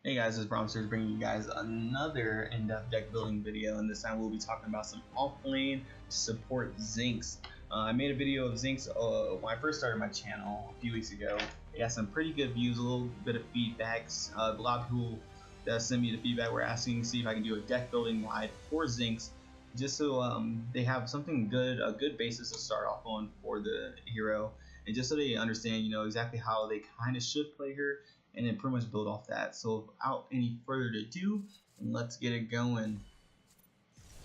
Hey guys, it's Promisers bringing you guys another in-depth deck building video, and this time we'll be talking about some off-lane to support Zinx. I made a video of Zinx when I first started my channel a few weeks ago. It got some pretty good views, a little bit of feedbacks. A lot of people that sent me the feedback were asking to see if I can do a deck building guide for Zinx, just so they have something good, a good basis to start off on for the hero, and just so they understand, exactly how they kind of should play her, and then pretty much build off that. So without any further ado, let's get it going.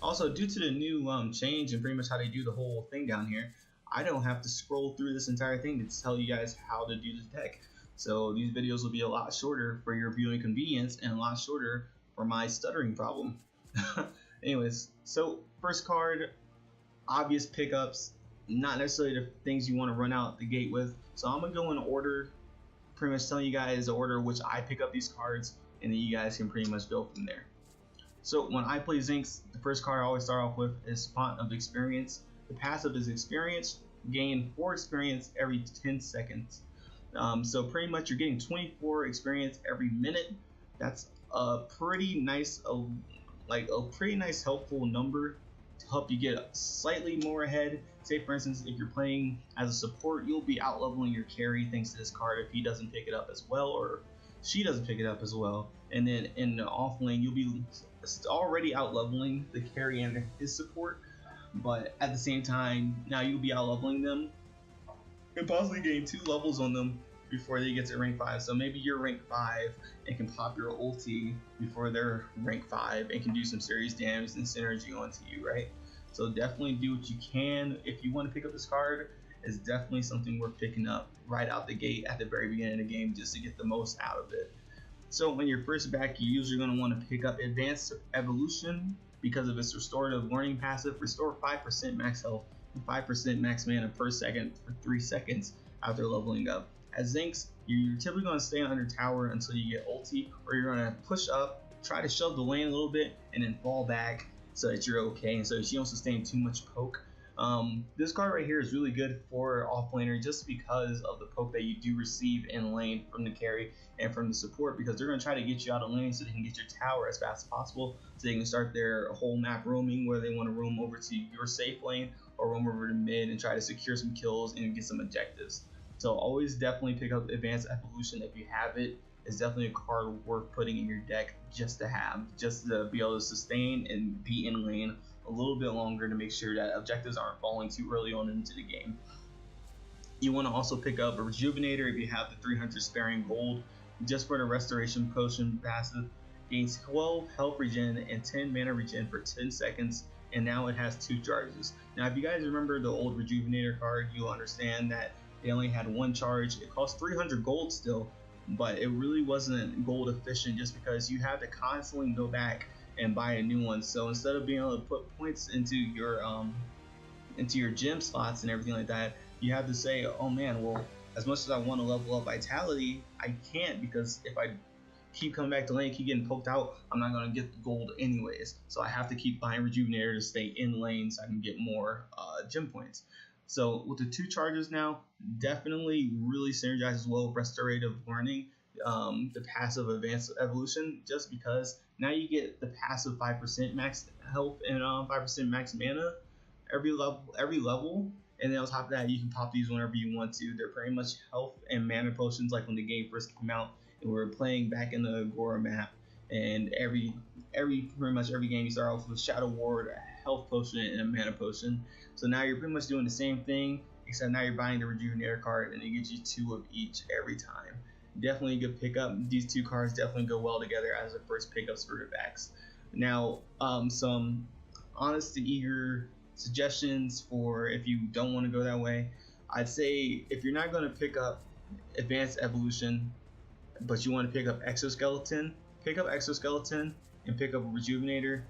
Also, due to the new change and pretty much how they do the whole thing down here, I don't have to scroll through this entire thing to tell you guys how to do this deck. So these videos will be a lot shorter for your viewing convenience and a lot shorter for my stuttering problem. Anyways, so first card, obvious pickups, not necessarily the things you want to run out the gate with. So I'm gonna go in order, pretty much telling you guys the order which I pick up these cards, and then you guys can pretty much go from there. So when I play Zinx, the first card I always start off with is Font of Experience. The passive is Experience, gain 4 experience every 10 seconds. So pretty much you're getting 24 experience every minute. That's a pretty nice, pretty nice helpful number to help you get slightly more ahead. Say for instance, if you're playing as a support, you'll be out leveling your carry thanks to this card if he doesn't pick it up as well, or she doesn't pick it up as well. And then in the off lane, you'll be already out leveling the carry and his support, but at the same time, now you'll be out leveling them and possibly gain 2 levels on them before they get to rank 5. So maybe you're rank 5 and can pop your ulti before they're rank 5 and can do some serious damage and synergy onto you, right? So definitely do what you can. If you want to pick up this card, it's definitely something worth picking up right out the gate at the very beginning of the game just to get the most out of it. So when you're first back, you're usually going to want to pick up Advanced Evolution because of its restorative warning passive. Restore 5% max health and 5% max mana per second for 3 seconds after leveling up. As Zinx, you're typically going to stay under tower until you get ulti, or you're going to push up, try to shove the lane a little bit, and then fall back so that you're okay and so that you don't sustain too much poke. This card right here is really good for offlaner just because of the poke that you do receive in lane from the carry and from the support, because they're going to try to get you out of lane so they can get your tower as fast as possible so they can start their whole map roaming, where they want to roam over to your safe lane or roam over to mid and try to secure some kills and get some objectives. So always definitely pick up Advanced Evolution if you have it. It's definitely a card worth putting in your deck just to have, just to be able to sustain and be in lane a little bit longer to make sure that objectives aren't falling too early on into the game. You want to also pick up a Rejuvenator if you have the 300 sparing gold, just for the Restoration Potion passive. Gains 12 health regen and 10 mana regen for 10 seconds, and now it has 2 charges. Now if you guys remember the old Rejuvenator card, you'll understand that they only had 1 charge. It cost 300 gold still, but it really wasn't gold efficient just because you had to constantly go back and buy a new one. So instead of being able to put points into your gem slots and everything like that, you have to say, oh man, well, as much as I want to level up vitality, I can't, because if I keep coming back to lane, keep getting poked out, I'm not going to get the gold anyways. So I have to keep buying Rejuvenator to stay in lane so I can get more gem points. So with the 2 charges now, definitely really synergizes well with Restorative Warning, the passive Advanced Evolution, just because now you get the passive 5% max health and 5% max mana every level, and then on top of that, you can pop these whenever you want to. They're pretty much health and mana potions like when the game first came out and we were playing back in the Agora map, and pretty much every game you start off with Shadow Ward, a health potion, and a mana potion. So now you're pretty much doing the same thing, except now you're buying the Rejuvenator card and it gives you 2 of each every time. Definitely a good pickup. These 2 cards definitely go well together as the first pickups for your backs. Now, some honest to eager suggestions for if you don't want to go that way. I'd say if you're not going to pick up Advanced Evolution, but you want to pick up Exoskeleton, pick up Exoskeleton and pick up a Rejuvenator.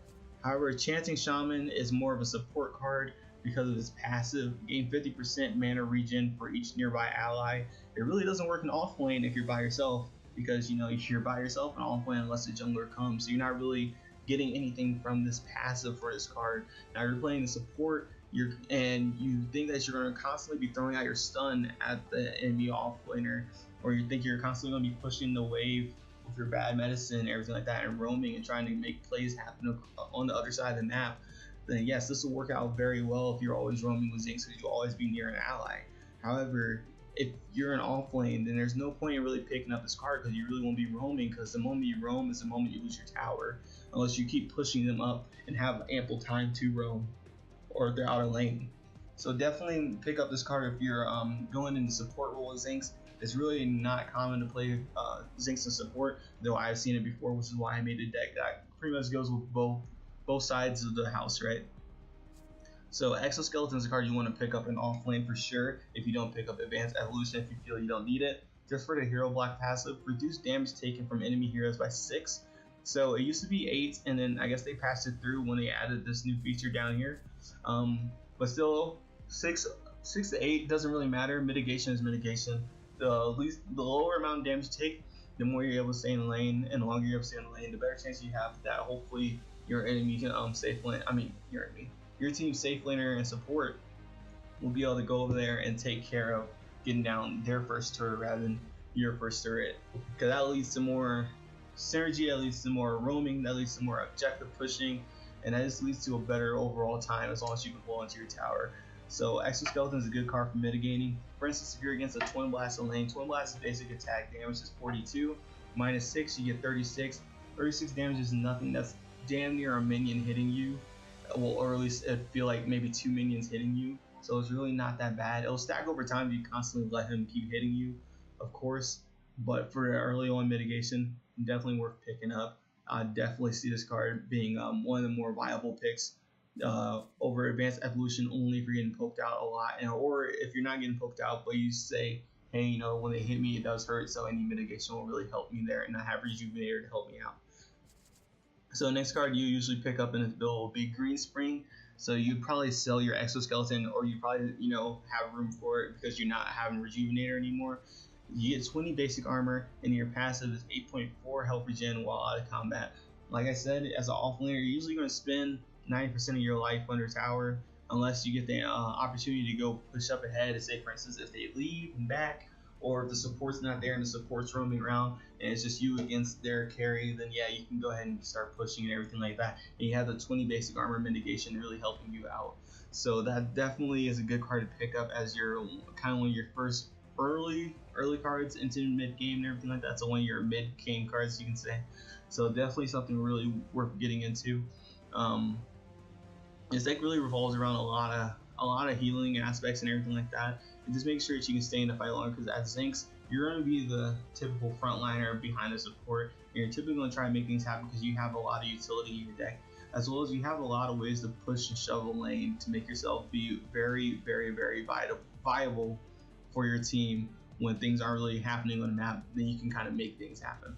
However, Chanting Shaman is more of a support card because of its passive. Gain 50% mana regen for each nearby ally. It really doesn't work in off lane if you're by yourself, because you're by yourself in off lane unless the jungler comes, so you're not really getting anything from this passive for this card. Now you're playing the support, and you think that you're going to constantly be throwing out your stun at the enemy off laner, or you think you're constantly going to be pushing the wave with your bad medicine and everything like that, and roaming and trying to make plays happen on the other side of the map, then yes, this will work out very well if you're always roaming with Zinx, because you'll always be near an ally. However, if you're an offlane, then there's no point in really picking up this card, because you really won't be roaming, because the moment you roam is the moment you lose your tower, unless you keep pushing them up and have ample time to roam, or they're out of lane. So definitely pick up this card if you're going into support role with Zinx. It's really not common to play Zinx in support, though I've seen it before, which is why I made a deck that pretty much goes with both sides of the house, right? So Exoskeleton is a card you want to pick up in offlane for sure if you don't pick up Advanced Evolution if you feel you don't need it. Just for the hero block passive, reduce damage taken from enemy heroes by 6. So it used to be 8, and then I guess they passed it through when they added this new feature down here. But still, 6 to 8 doesn't really matter. Mitigation is mitigation. The lower amount of damage you take, the more you're able to stay in the lane, and the longer you're able to stay in the lane, the better chance you have that hopefully your enemy can safe lane. I mean your team safe laner and support will be able to go over there and take care of getting down their first turret rather than your first turret, because that leads to more synergy, that leads to more roaming, that leads to more objective pushing, and that just leads to a better overall time as long as you can hold onto your tower. So Exoskeleton is a good card for mitigating. For instance, if you're against a Twin Blast in lane, Twin Blast's basic attack damage is 42, minus 6 you get 36. 36 damage is nothing. That's damn near a minion hitting you, well, or at least it feel like maybe 2 minions hitting you. So it's really not that bad. It'll stack over time if you constantly let him keep hitting you, of course. But for early on mitigation, definitely worth picking up. I definitely see this card being one of the more viable picks over Advanced Evolution, only if you're getting poked out a lot, or if you're not getting poked out, but you say, hey, you know, when they hit me, it does hurt, so any mitigation will really help me there, and I have Rejuvenator to help me out. So the next card you usually pick up in this build will be Green Spring. So you'd probably sell your Exoskeleton, or you probably, you know, have room for it because you're not having Rejuvenator anymore. You get 20 basic armor, and your passive is 8.4 health regen while out of combat. Like I said, as an offlaner, you're usually going to spend 90% of your life under tower, unless you get the opportunity to go push up ahead. Say, for instance, if they leave and back, or if the support's not there and the support's roaming around and it's just you against their carry, then yeah, you can go ahead and start pushing and everything like that. And you have the 20 basic armor mitigation really helping you out. So that definitely is a good card to pick up as your kind of one of your first early cards into mid game and everything like that. So one of your mid game cards, you can say. So definitely something really worth getting into. This deck really revolves around a lot of healing aspects and everything like that, and just make sure that you can stay in the fight longer, because as Zinx, you're going to be the typical frontliner behind the support, and you're typically going to try and make things happen because you have a lot of utility in your deck, as well as you have a lot of ways to push and shove a lane to make yourself be very, very, very viable for your team when things aren't really happening on the map. Then you can kind of make things happen.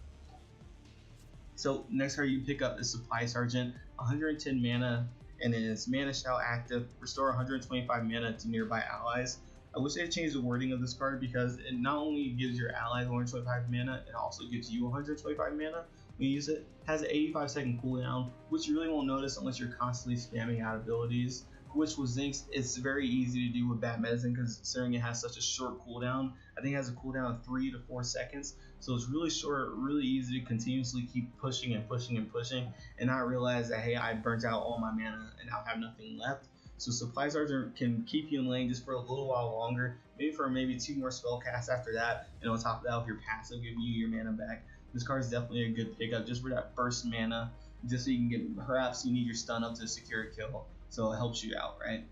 So next card you pick up is Supply Sergeant, 110 mana, and then it's Mana Shell active, restore 125 mana to nearby allies. I wish they had changed the wording of this card, because it not only gives your allies 125 mana, it also gives you 125 mana when you use it. It has an 85-second cooldown, which you really won't notice unless you're constantly spamming out abilities, which with Zinx, it's very easy to do with bad medicine, because considering it has such a short cooldown. I think it has a cooldown of 3 to 4 seconds, so it's really short, really easy to continuously keep pushing and pushing and pushing, and not realize that, hey, I burnt out all my mana and now have nothing left. So Supply Sergeant can keep you in lane just for a little while longer, maybe for 2 more spell casts after that, and on top of that, with your passive giving you your mana back. This card is definitely a good pickup just for that first mana, just so you can get, perhaps you need your stun up to secure a kill, so it helps you out, right?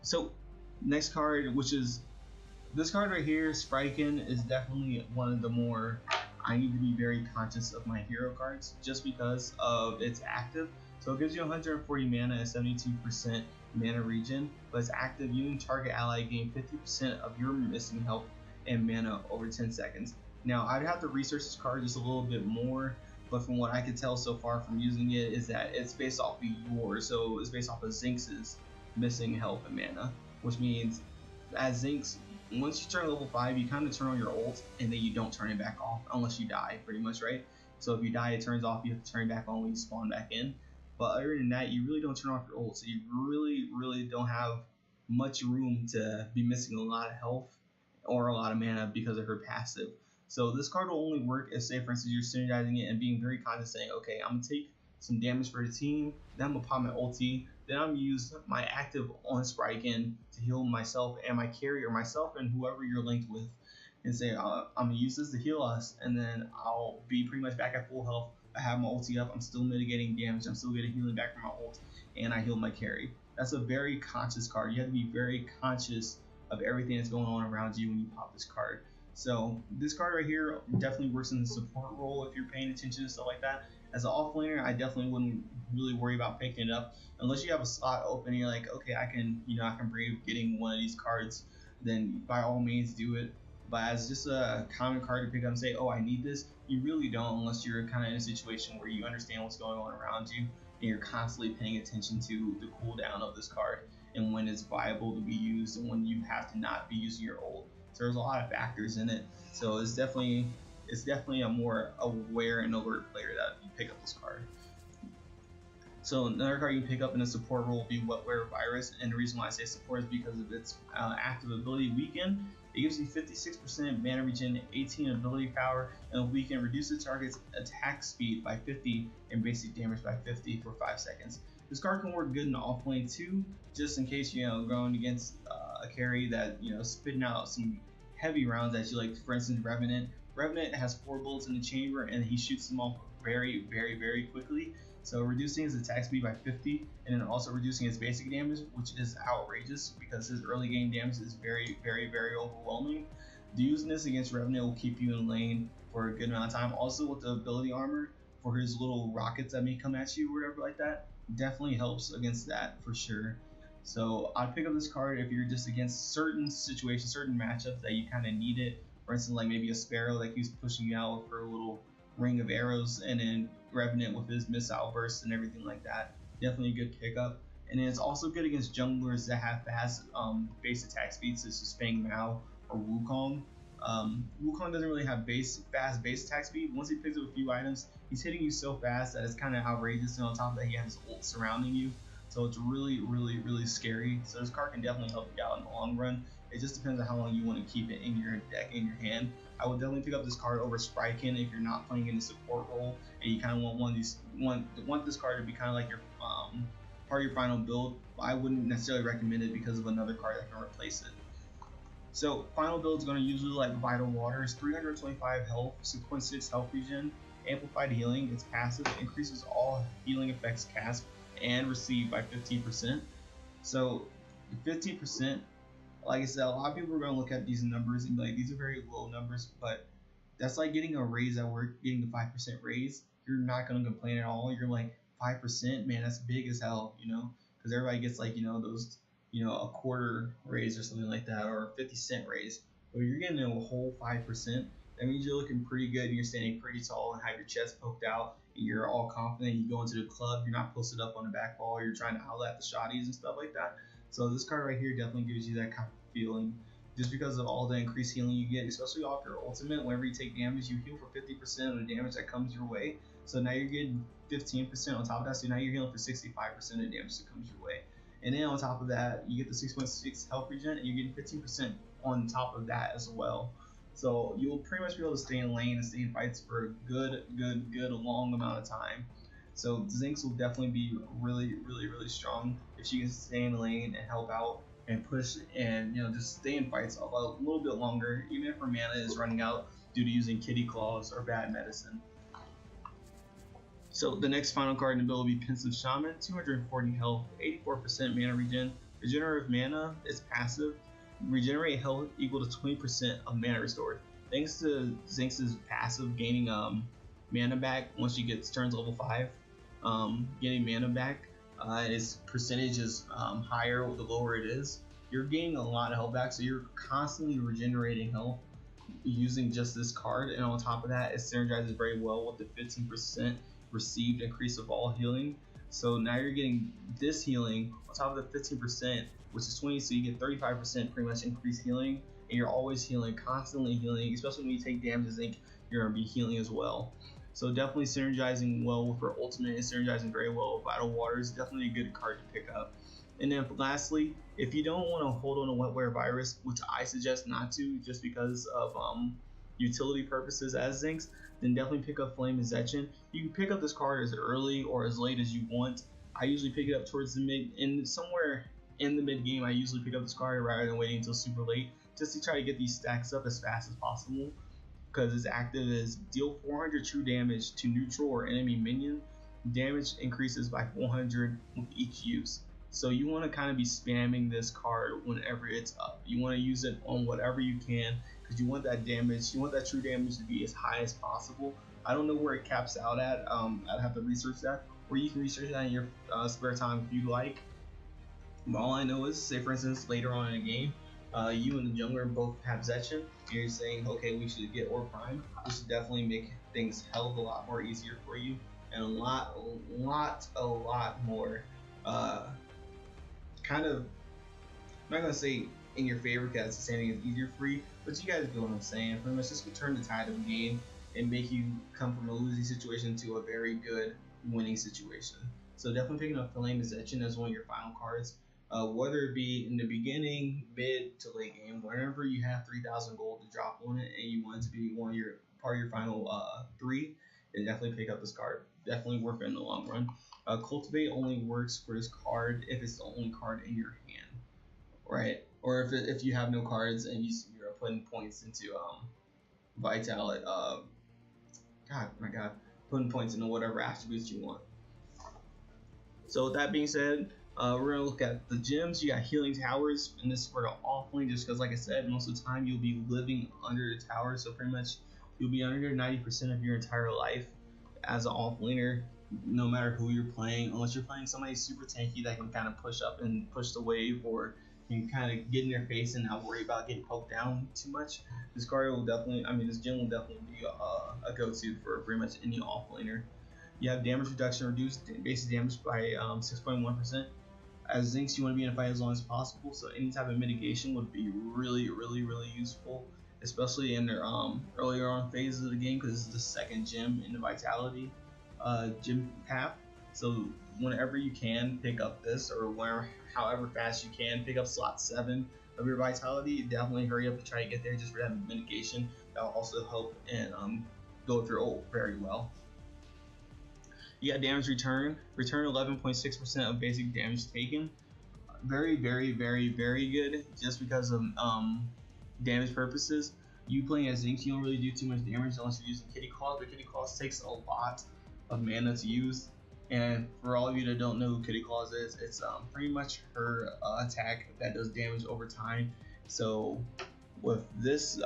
So next card, which is this card right here, Spraken, is definitely one of the more, I need to be very conscious of my hero cards just because of its active. So it gives you 140 mana and 72% mana regen, but it's active. You and target ally gain 50% of your missing health and mana over 10 seconds. Now I'd have to research this card just a little bit more, but from what I can tell so far from using it is that it's based off of yours, so it's based off of Zinx's missing health and mana, which means as Zinx, once you turn level 5, you kind of turn on your ult, and then you don't turn it back off unless you die, pretty much, right? So if you die, it turns off, you have to turn it back on when you spawn back in. But other than that, you really don't turn off your ult, so you really don't have much room to be missing a lot of health or a lot of mana because of her passive. So this card will only work if, say for instance, you're synergizing it and being very conscious, saying, okay, I'm gonna take some damage for the team, then I'm gonna pop my ulti, then I'm gonna use my active on Spraken to heal myself and my carry, or myself and whoever you're linked with, and say I'm gonna use this to heal us, and then I'll be pretty much back at full health. I have my ulti up, I'm still mitigating damage, I'm still getting healing back from my ult, and I heal my carry. That's a very conscious card. You have to be very conscious of everything that's going on around you when you pop this card. So this card right here definitely works in the support role if you're paying attention and stuff like that. As an offlaner, I definitely wouldn't really worry about picking it up unless you have a slot open and you're like, okay, I can brave getting one of these cards, then by all means do it. But as just a common card to pick up and say, oh, I need this, you really don't, unless you're kind of in a situation where you understand what's going on around you and you're constantly paying attention to the cooldown of this card and when it's viable to be used and when you have to not be using your ult. So there's a lot of factors in it. So it's definitely a more aware and alert player that you pick up this card. So another card you can pick up in a support role will be Wetware Virus, and the reason why I say support is because of its active ability Weaken. It gives you 56% mana regen, 18 ability power, and Weaken reduces target's attack speed by 50 and basic damage by 50 for 5 seconds. This card can work good in off lane too, just in case going against a carry that spitting out some heavy rounds at you, like for instance Revenant. Revenant has 4 bullets in the chamber and he shoots them off very, very, very quickly. So reducing his attack speed by 50 and then also reducing his basic damage, which is outrageous because his early game damage is very, very, very overwhelming. Using this against Revenant will keep you in lane for a good amount of time. Also with the ability armor for his little rockets that may come at you or whatever like that, definitely helps against that for sure. So I'd pick up this card if you're just against certain situations, certain matchups that you kind of need it. For instance, like maybe a Sparrow that keeps pushing you out for a little ring of arrows, and then Revenant with his missile burst and everything like that. Definitely a good pickup. And then it's also good against junglers that have fast base attack speeds, such as Feng Mao or Wukong. Wukong doesn't really have fast base attack speed. Once he picks up a few items, he's hitting you so fast that it's kind of outrageous, and on top of that he has his ult surrounding you. So it's really, really, really scary. So this card can definitely help you out in the long run. It just depends on how long you want to keep it in your deck, in your hand. I would definitely pick up this card over Spraken if you're not playing in the support role and you kind of want this card to be kind of like your part of your final build. I wouldn't necessarily recommend it because of another card that can replace it. So final build is going to usually like Vital Waters, 325 health, 6.6 health regen, amplified healing. It's passive, increases all healing effects cast and received by 15%. So 15%, like I said, a lot of people are going to look at these numbers and be like, these are very low numbers, but that's like getting a raise at work, getting the 5% raise. You're not going to complain at all. You're like, 5%, man, that's big as hell, because everybody gets like, those, a quarter raise or something like that, or a 50-cent raise. But you're getting a whole 5%. That means you're looking pretty good and you're standing pretty tall and have your chest poked out and you're all confident. You go into the club, you're not posted up on the back wall, you're trying to howl at the shotties and stuff like that. So this card right here definitely gives you that kind of feeling, just because of all the increased healing you get, especially off your ultimate. Whenever you take damage, you heal for 50% of the damage that comes your way. So now you're getting 15% on top of that, so now you're healing for 65% of the damage that comes your way. And then on top of that, you get the 6.6 health regen, and you're getting 15% on top of that as well. So you'll pretty much be able to stay in lane and stay in fights for a good long amount of time. So Zinx will definitely be really, really, really strong if she can stay in lane and help out and push and just stay in fights a little bit longer, even if her mana is running out due to using kitty claws or bad medicine. So the next final card in the build will be Pensive Shaman, 240 health, 84% mana regen, regenerative mana is passive, regenerate health equal to 20% of mana restored. Thanks to Zinx's passive gaining mana back once she gets turns level 5, getting mana back, its percentage is higher the lower it is. You're gaining a lot of health back, so you're constantly regenerating health using just this card, and on top of that, it synergizes very well with the 15% received increase of all healing. So now you're getting this healing on top of the 15%, which is 20, so you get 35% pretty much increased healing, and you're always healing, constantly healing, especially when you take damage. I think you're going to be healing as well. So definitely synergizing well with her ultimate, and synergizing very well with Vital Waters. Definitely a good card to pick up. And then lastly, if you don't want to hold on to Wetware Virus, which I suggest not to, just because of utility purposes as Zinx, then definitely pick up Flame and Zetchin. You can pick up this card as early or as late as you want. I usually pick it up towards the mid, and somewhere in the mid game I usually pick up this card rather than waiting until super late, just to try to get these stacks up as fast as possible, because its active is deal 400 true damage to neutral or enemy minion. Damage increases by 400 with each use. So you want to kind of be spamming this card whenever it's up. You want to use it on whatever you can, because you want that damage, you want that true damage to be as high as possible. I don't know where it caps out at. I'd have to research that, or you can research that in your spare time if you like. But all I know is, say for instance, later on in a game, you and the jungler both have Zetchin, and you're saying, okay, we should get Orb Prime. This should definitely make things hell of a lot more easier for you, and a lot more kind of, I'm not gonna say in your favor, because it's saying it's easier for you, but you guys get what I'm saying. Pretty much just to turn the tide of the game and make you come from a losing situation to a very good winning situation. So definitely picking up Flame and Zetchin as one of your final cards, whether it be in the beginning, mid to late game, whenever you have 3,000 gold to drop on it and you want it to be one of your part of your final 3, then definitely pick up this card. Definitely worth it in the long run. Cultivate only works for this card if it's the only card in your hand, right? Or if you have no cards and you're putting points into vitality, putting points into whatever attributes you want. So with that being said, we're gonna look at the gems. You got healing towers, and this is for the offlane, just because, like I said, most of the time you'll be living under the tower, so pretty much you'll be under 90% of your entire life as an offlaner, no matter who you're playing, unless you're playing somebody super tanky that can kind of push up and push the wave, or can kind of get in their face and not worry about getting poked down too much. This card will definitely, this gem will definitely be a go-to for pretty much any offlaner. You have damage reduction, reduced basic damage by 6.1%. As Zinx, you want to be in a fight as long as possible, so any type of mitigation would be really useful, especially in their earlier on phases of the game, because this is the second gem in the vitality gym path. So whenever you can pick up this, or however fast you can pick up slot 7 of your vitality, definitely hurry up to try to get there, just for that mitigation. That will also help and go with your ult very well. You got damage return 11.6% of basic damage taken. Very good, just because of damage purposes. You playing as Zinx, you don't really do too much damage unless you're using Kitty Claws, but Kitty Claws takes a lot of mana to use. And for all of you that don't know who Kitty Claws is, it's pretty much her attack that does damage over time. So with this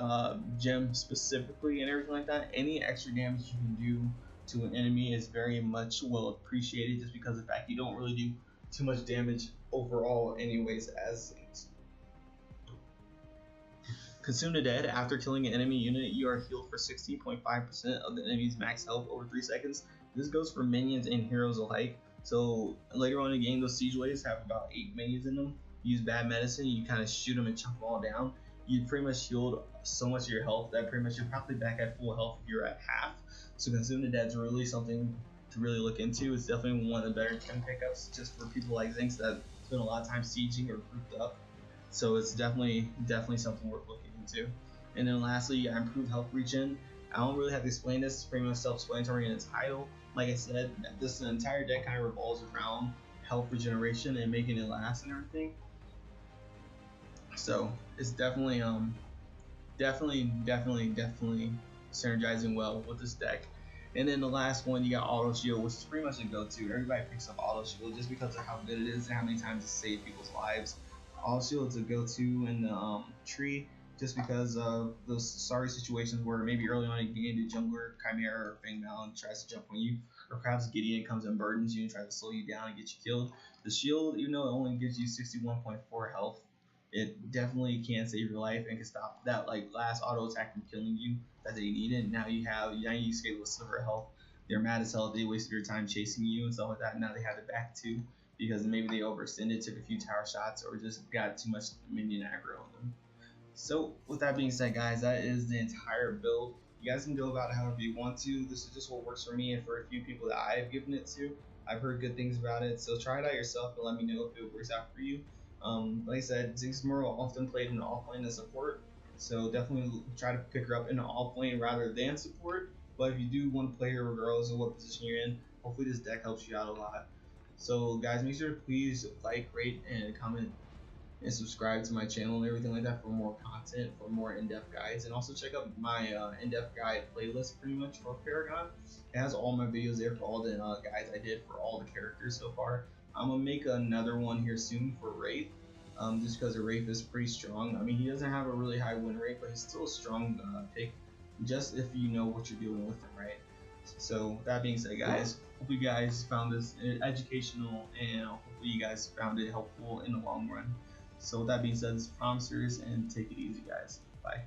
gem specifically and everything like that, any extra damage you can do to an enemy is very much well appreciated, just because of the fact you don't really do too much damage overall anyways as Zinx. Consume the Dead. After killing an enemy unit, you are healed for 16.5% of the enemy's max health over 3 seconds. This goes for minions and heroes alike. So later on in the game, those siege waves have about 8 minions in them. You use bad medicine, you kind of shoot them and chop them all down. You pretty much healed so much of your health that pretty much you're probably back at full health if you're at half. So Consume the Dead is really something to really look into. It's definitely one of the better gem pickups, just for people like Zinx that spend a lot of time sieging or grouped up. So it's definitely something worth looking into. And then lastly, you got improved health regen. I don't really have to explain this. It's pretty much self-explanatory in the title. Like I said, this entire deck kind of revolves around health regeneration and making it last and everything. So it's definitely synergizing well with this deck. And then the last one, you got Auto Shield, which is pretty much a go-to. Everybody picks up Auto Shield just because of how good it is and how many times it saves people's lives. Auto Shield is a go-to in the tree, just because of those sorry situations where maybe early on in the game, the jungler, Chimera, or Fangbound tries to jump on you, or perhaps Gideon comes and burdens you and tries to slow you down and get you killed. The shield, even though it only gives you 61.4 health, it definitely can save your life and can stop that last auto attack from killing you that they needed. Now you escape with silver health. They're mad as hell. They wasted their time chasing you and stuff like that. Now they have it back too, because maybe they overextended, took a few tower shots, or just got too much minion aggro on them. So with that being said, guys, that is the entire build. You guys can go about it however you want to. This is just what works for me and for a few people that I've given it to. I've heard good things about it, so try it out yourself and let me know if it works out for you. Like I said, Zinx is more often played in the offlane as support, So definitely try to pick her up in the off lane rather than support. But if you do want to play her regardless of what position you're in, hopefully this deck helps you out a lot. So guys, make sure to please like, rate, and comment and subscribe to my channel and everything like that for more content, for more in-depth guides, and also check out my in-depth guide playlist pretty much for Paragon. It has all my videos there for all the guides I did for all the characters so far. I'm gonna make another one here soon for Wraith, just because Wraith is pretty strong. I mean, he doesn't have a really high win rate, but he's still a strong pick, just if you know what you're doing with him, right? So that being said, guys, hope you guys found this educational, and hopefully you guys found it helpful in the long run. So with that being said, this is Promisers, and take it easy, guys. Bye.